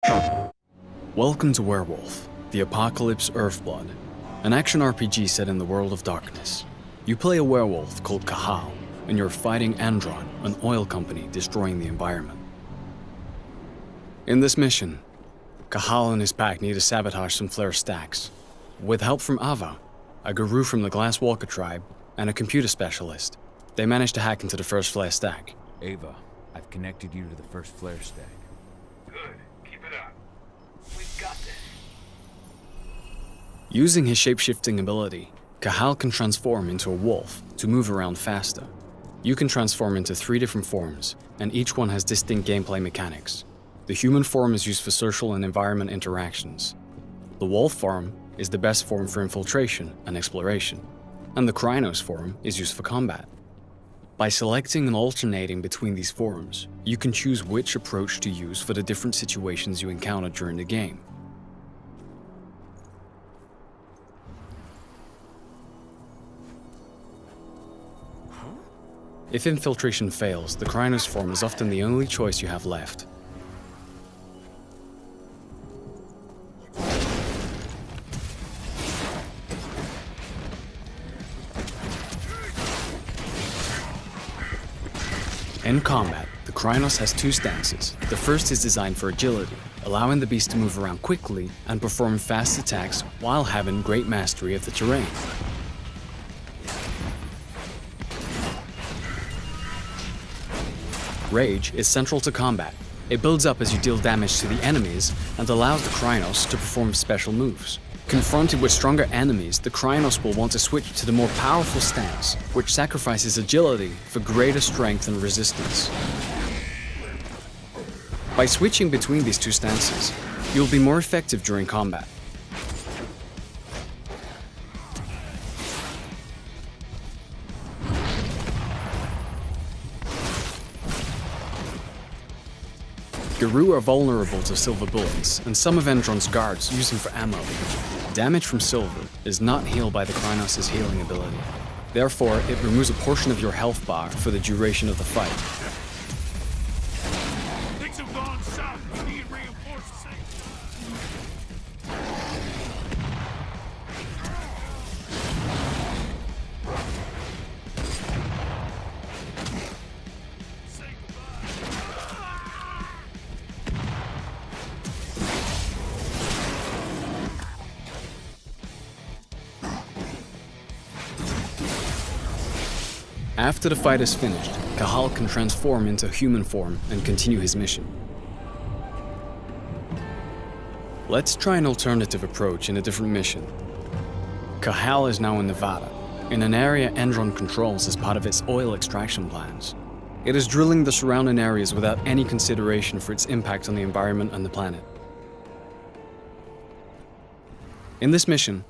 Welcome to Werewolf, the Apocalypse Earthblood, an action RPG set in the world of darkness. You play a werewolf called Cahal, and you're fighting Endron, an oil company destroying the environment. In this mission, Cahal and his pack need to sabotage some flare stacks. With help from Ava, a guru from the Glasswalker tribe, and a computer specialist, they manage to hack into the first flare stack. Ava, I've connected you to the first flare stack. Good. Keep it up. We've got this. Using his shape-shifting ability, Cahal can transform into a wolf to move around faster. You can transform into 3 different forms, and each one has distinct gameplay mechanics. The human form is used for social and environment interactions. The wolf form is the best form for infiltration and exploration, and the Krynos form is used for combat. By selecting and alternating between these forms, you can choose which approach to use for the different situations you encounter during the game. If infiltration fails, the Krynos form is often the only choice you have left. In combat, the Krynos has 2 stances. The first is designed for agility, allowing the beast to move around quickly and perform fast attacks while having great mastery of the terrain. Rage is central to combat. It builds up as you deal damage to the enemies and allows the Krynos to perform special moves. Confronted with stronger enemies, the Krynos will want to switch to the more powerful stance, which sacrifices agility for greater strength and resistance. By switching between these 2 stances, you'll be more effective during combat. Guru are vulnerable to silver bullets, and some of Endron's guards use them for ammo. Damage from silver is not healed by the Krynos' healing ability. Therefore, it removes a portion of your health bar for the duration of the fight. Things have gone south. We need reinforcements. After the fight is finished, Cahal can transform into human form and continue his mission. Let's try an alternative approach in a different mission. Cahal is now in Nevada, in an area Endron controls as part of its oil extraction plans. It is drilling the surrounding areas without any consideration for its impact on the environment and the planet. In this mission,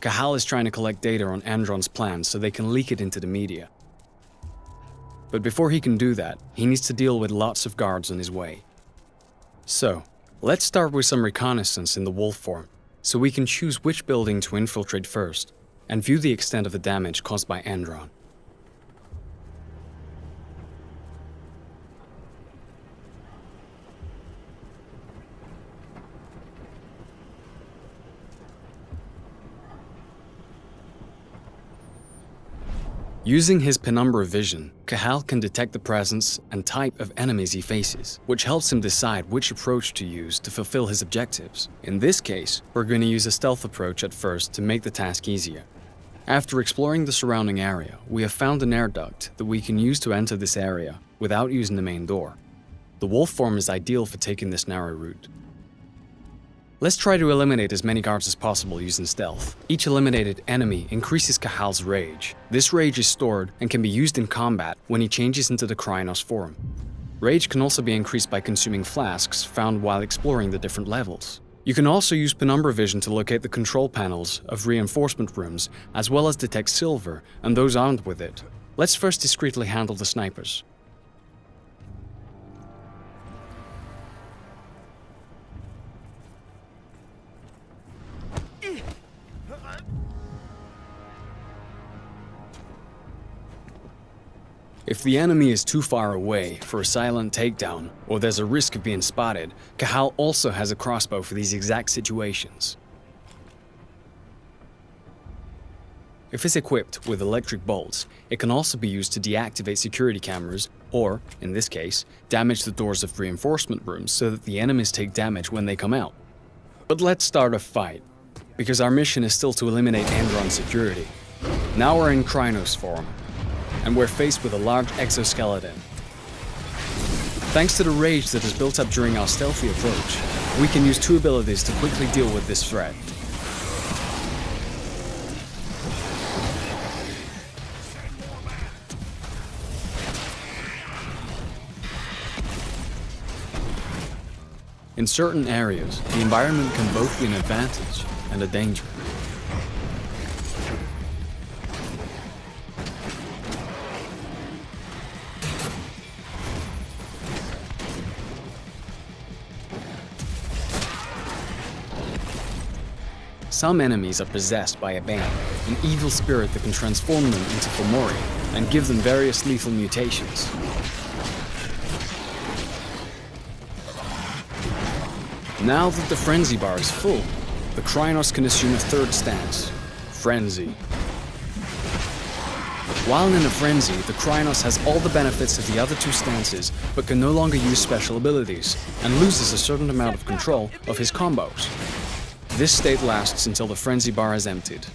Cahal is trying to collect data on Endron's plans so they can leak it into the media. But before he can do that, he needs to deal with lots of guards on his way. So, let's start with some reconnaissance in the wolf form, so we can choose which building to infiltrate first, and view the extent of the damage caused by Endron. Using his penumbra vision, Cahal can detect the presence and type of enemies he faces, which helps him decide which approach to use to fulfill his objectives. In this case, we're going to use a stealth approach at first to make the task easier. After exploring the surrounding area, we have found an air duct that we can use to enter this area without using the main door. The wolf form is ideal for taking this narrow route. Let's try to eliminate as many guards as possible using stealth. Each eliminated enemy increases Cahal's rage. This rage is stored and can be used in combat when he changes into the Krynos form. Rage can also be increased by consuming flasks found while exploring the different levels. You can also use penumbra vision to locate the control panels of reinforcement rooms, as well as detect silver and those armed with it. Let's first discreetly handle the snipers. If the enemy is too far away for a silent takedown, or there's a risk of being spotted, Cahal also has a crossbow for these exact situations. If it's equipped with electric bolts, it can also be used to deactivate security cameras, or, in this case, damage the doors of reinforcement rooms so that the enemies take damage when they come out. But let's start a fight, because our mission is still to eliminate Endron security. Now we're in Krynos form, and we're faced with a large exoskeleton. Thanks to the rage that is built up during our stealthy approach, we can use two abilities to quickly deal with this threat. In certain areas, the environment can both be an advantage and a danger. Some enemies are possessed by a bane, an evil spirit that can transform them into Fomori and give them various lethal mutations. Now that the frenzy bar is full, the Krynos can assume a third stance, frenzy. While in a frenzy, the Krynos has all the benefits of the other two stances, but can no longer use special abilities, and loses a certain amount of control of his combos. This state lasts until the frenzy bar is emptied.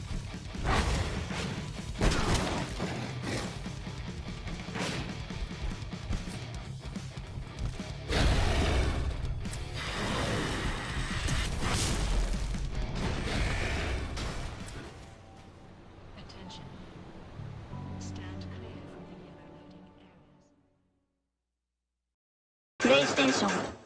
Attention. Stand clear from the yellow loading areas. プレイステーション